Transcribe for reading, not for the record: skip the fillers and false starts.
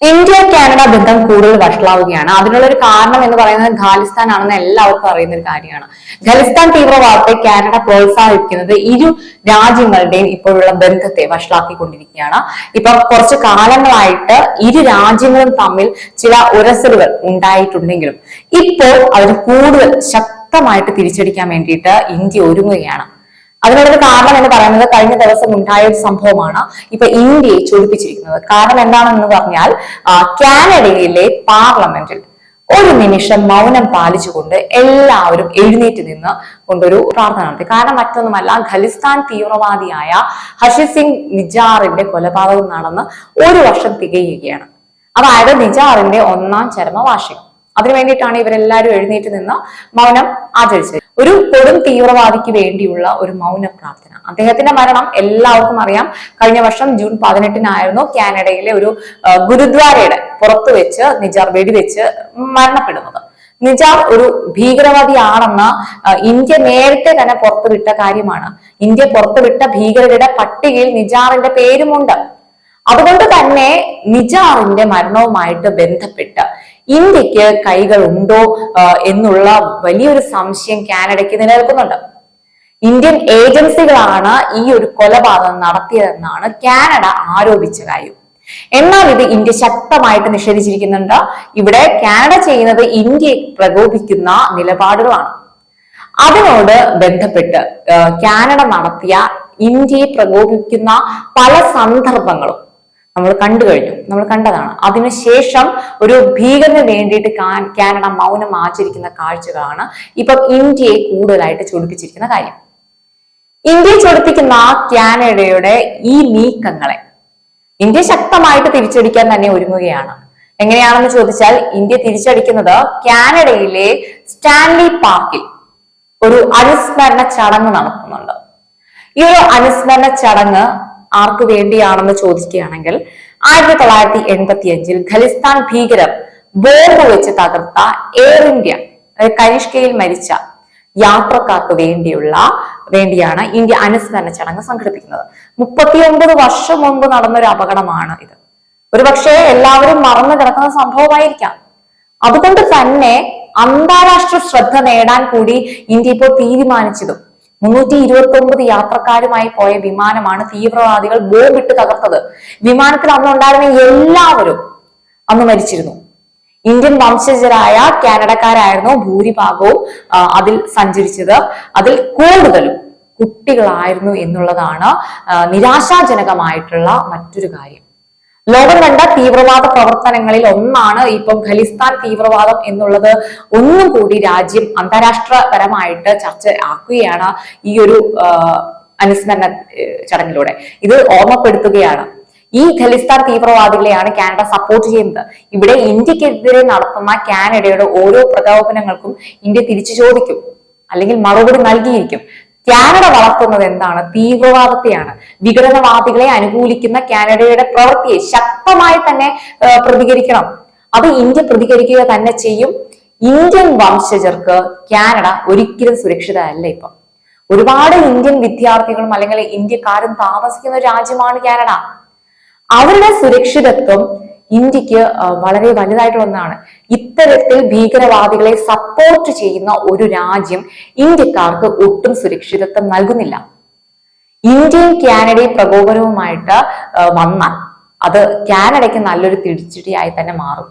India Canada ബന്ധം കൂടുതൽ വഷളാവുകയാണ്. അതിനുള്ള ഒരു കാരണം എന്ന് പറയുന്നത് ഖാലിസ്ഥാൻ ആണെന്ന് എല്ലാവർക്കും അറിയുന്ന ഒരു കാര്യമാണ്. ഖലിസ്ഥാൻ തീവ്രവാദത്തെ കാനഡ പ്രോത്സാഹിപ്പിക്കുന്നത് ഇരു രാജ്യങ്ങളുടെയും ഇപ്പോഴുള്ള ബന്ധത്തെ വഷളാക്കിക്കൊണ്ടിരിക്കുകയാണ്. ഇപ്പൊ കുറച്ചു കാലങ്ങളായിട്ട് ഇരു രാജ്യങ്ങളും തമ്മിൽ ചില ഉരസലുകൾ ഉണ്ടായിട്ടുണ്ടെങ്കിലും ഇപ്പോൾ അതിന് കൂടുതൽ ശക്തമായിട്ട് തിരിച്ചടിക്കാൻ വേണ്ടിയിട്ട് ഇന്ത്യ ഒരുങ്ങുകയാണ്. അതിനുള്ളൊരു കാരണം എന്ന് പറയുന്നത് കഴിഞ്ഞ ദിവസം ഉണ്ടായ ഒരു സംഭവമാണ് ഇപ്പൊ ഇന്ത്യയെ ചൊടിപ്പിച്ചിരിക്കുന്നത്. കാരണം എന്താണെന്ന് പറഞ്ഞാൽ കാനഡയിലെ പാർലമെന്റിൽ ഒരു നിമിഷം മൗനം പാലിച്ചുകൊണ്ട് എല്ലാവരും എഴുന്നേറ്റ് നിന്ന് കൊണ്ടൊരു പ്രാർത്ഥന നടത്തി. കാരണം മറ്റൊന്നുമല്ല, ഖലിസ്ഥാൻ തീവ്രവാദിയായ ഹർഷിത് സിംഗ് നിജാറിന്റെ കൊലപാതകം നടന്ന് 1 വർഷം തികയുകയാണ്. അതായത് നിജാറിന്റെ 1ാം ചരമവാർഷികം. അതിനു വേണ്ടിയിട്ടാണ് ഇവരെല്ലാവരും എഴുന്നേറ്റ് നിന്ന് മൗനം ആചരിച്ചത്. ഒരു കൊടും തീവ്രവാദിക്ക് വേണ്ടിയുള്ള ഒരു മൗന പ്രാർത്ഥന. അദ്ദേഹത്തിന്റെ മരണം എല്ലാവർക്കും അറിയാം. കഴിഞ്ഞ വർഷം ജൂൺ 18-നായിരുന്നു കാനഡയിലെ ഒരു ഗുരുദ്വാരയുടെ പുറത്തു വെച്ച് നിജാർ വെടിവെച്ച് മരണപ്പെടുന്നത്. നിജാർ ഒരു ഭീകരവാദിയാണെന്ന് ഇന്ത്യ നേരത്തെ തന്നെ പുറത്തുവിട്ട കാര്യമാണ്. ഇന്ത്യ പുറത്തുവിട്ട ഭീകരരുടെ പട്ടികയിൽ നിജാറിന്റെ പേരുമുണ്ട്. അതുകൊണ്ട് തന്നെ നിജാറിന്റെ മരണവുമായിട്ട് ബന്ധപ്പെട്ട് ഇന്ത്യക്ക് കൈകൾ ഉണ്ടോ എന്നുള്ള വലിയൊരു സംശയം കാനഡയ്ക്ക് നിലനിൽക്കുന്നുണ്ട്. ഇന്ത്യൻ ഏജൻസികളാണ് ഈ ഒരു കൊലപാതകം നടത്തിയതെന്നാണ് കാനഡ ആരോപിച്ച കാര്യം. എന്നാൽ ഇത് ഇന്ത്യ ശക്തമായിട്ട് നിഷേധിച്ചിരിക്കുന്നുണ്ട്. ഇവിടെ കാനഡ ചെയ്യുന്നത് ഇന്ത്യയെ പ്രകോപിക്കുന്ന നിലപാടുകളാണ്. അതിനോട് ബന്ധപ്പെട്ട് കാനഡ നടത്തിയ ഇന്ത്യയെ പ്രകോപിക്കുന്ന പല സന്ദർഭങ്ങളും നമ്മൾ കണ്ടു കഴിഞ്ഞു, നമ്മൾ കണ്ടതാണ്. അതിനുശേഷം ഒരു ഭീകരന് വേണ്ടിയിട്ട് കാനഡ മൗനം ആചരിക്കുന്ന കാഴ്ചകളാണ് ഇപ്പൊ ഇന്ത്യയെ കൂടുതലായിട്ട് ചൊടിപ്പിച്ചിരിക്കുന്ന കാര്യം. ഇന്ത്യയെ ചൊടിപ്പിക്കുന്ന കാനഡയുടെ ഈ നീക്കങ്ങളെ ഇന്ത്യ ശക്തമായിട്ട് തിരിച്ചടിക്കാൻ തന്നെ ഒരുങ്ങുകയാണ്. എങ്ങനെയാണെന്ന് ചോദിച്ചാൽ ഇന്ത്യ തിരിച്ചടിക്കുന്നത് കാനഡയിലെ സ്റ്റാൻലി പാർക്കിൽ ഒരു അനുസ്മരണ ചടങ്ങ് നടത്തുന്നുണ്ട്. ഈ ഒരു അനുസ്മരണ ചടങ്ങ് ആർക്ക് വേണ്ടിയാണെന്ന് ചോദിക്കുകയാണെങ്കിൽ 1985 ഖലിസ്ഥാൻ ഭീകരർ ബോംബ് വെച്ച് തകർത്ത എയർ ഇന്ത്യ കനിഷ്കയിൽ മരിച്ച യാത്രക്കാർക്ക് വേണ്ടിയാണ് ഇന്ത്യ അനുസ്മരണ ചടങ്ങ് സംഘടിപ്പിക്കുന്നത്. 39 വർഷം മുമ്പ് നടന്നൊരു അപകടമാണ് ഇത്. ഒരുപക്ഷെ എല്ലാവരും മറന്നു കിടക്കുന്ന സംഭവമായിരിക്കാം. അതുകൊണ്ട് തന്നെ അന്താരാഷ്ട്ര ശ്രദ്ധ നേടാൻ കൂടി ഇന്ത്യ ഇപ്പോൾ തീരുമാനിച്ചതും 329 യാത്രക്കാരുമായി പോയ വിമാനമാണ് തീവ്രവാദികൾ ബോംബിട്ട് തകർത്തത്. വിമാനത്തിൽ അന്നുണ്ടായിരുന്ന എല്ലാവരും അന്ന് മരിച്ചിരുന്നു. ഇന്ത്യൻ വംശജരായ കാനഡക്കാരായിരുന്നു ഭൂരിഭാഗവും അതിൽ സഞ്ചരിച്ചത്. അതിൽ കൂടുതലും കുട്ടികളായിരുന്നു എന്നുള്ളതാണ് നിരാശാജനകമായിട്ടുള്ള മറ്റൊരു കാര്യം. ലോകം കണ്ട തീവ്രവാദ പ്രവർത്തനങ്ങളിൽ ഒന്നാണ് ഇപ്പം ഖലിസ്ഥാൻ തീവ്രവാദം എന്നുള്ളത്. ഒന്നും കൂടി രാജ്യം അന്താരാഷ്ട്രപരമായിട്ട് ചർച്ച ആക്കുകയാണ് ഈ ഒരു അനുസ്മരണ ചടങ്ങിലൂടെ. ഇത് ഓർമ്മപ്പെടുത്തുകയാണ്. ഈ ഖലിസ്ഥാൻ തീവ്രവാദികളെയാണ് കാനഡ സപ്പോർട്ട് ചെയ്യുന്നത്. ഇവിടെ ഇന്ത്യക്കെതിരെ നടത്തുന്ന കാനഡയുടെ ഓരോ പ്രകോപനങ്ങൾക്കും ഇന്ത്യ തിരിച്ചു ചോദിക്കും, അല്ലെങ്കിൽ മറുപടി നൽകിയിരിക്കും. കാനഡ വളർത്തുന്നത് എന്താണ്? തീവ്രവാദത്തെയാണ്. വിഘടനവാദികളെ അനുകൂലിക്കുന്ന കാനഡയുടെ പ്രവൃത്തിയെ ശക്തമായി തന്നെ പ്രതികരിക്കണം. അത് ഇന്ത്യ പ്രതികരിക്കുക തന്നെ ചെയ്യും. ഇന്ത്യൻ വംശജർക്ക് കാനഡ ഒരിക്കലും സുരക്ഷിതമല്ല. ഇപ്പം ഒരുപാട് ഇന്ത്യൻ വിദ്യാർത്ഥികളും അല്ലെങ്കിൽ ഇന്ത്യക്കാരും താമസിക്കുന്ന ഒരു രാജ്യമാണ് കാനഡ. അവരുടെ സുരക്ഷിതത്വം ഇന്ത്യക്ക് വളരെ വലുതായിട്ടുള്ള ഒന്നാണ്. ഇത്തരത്തിൽ ഭീകരവാദികളെ സപ്പോർട്ട് ചെയ്യുന്ന ഒരു രാജ്യം ഇന്ത്യക്കാർക്ക് ഒട്ടും സുരക്ഷിതത്വം നൽകുന്നില്ല. ഇന്ത്യയും കാനഡയും പ്രകോപനവുമായിട്ട് വന്നാൽ അത് കാനഡയ്ക്ക് നല്ലൊരു തിരിച്ചടിയായി തന്നെ മാറും.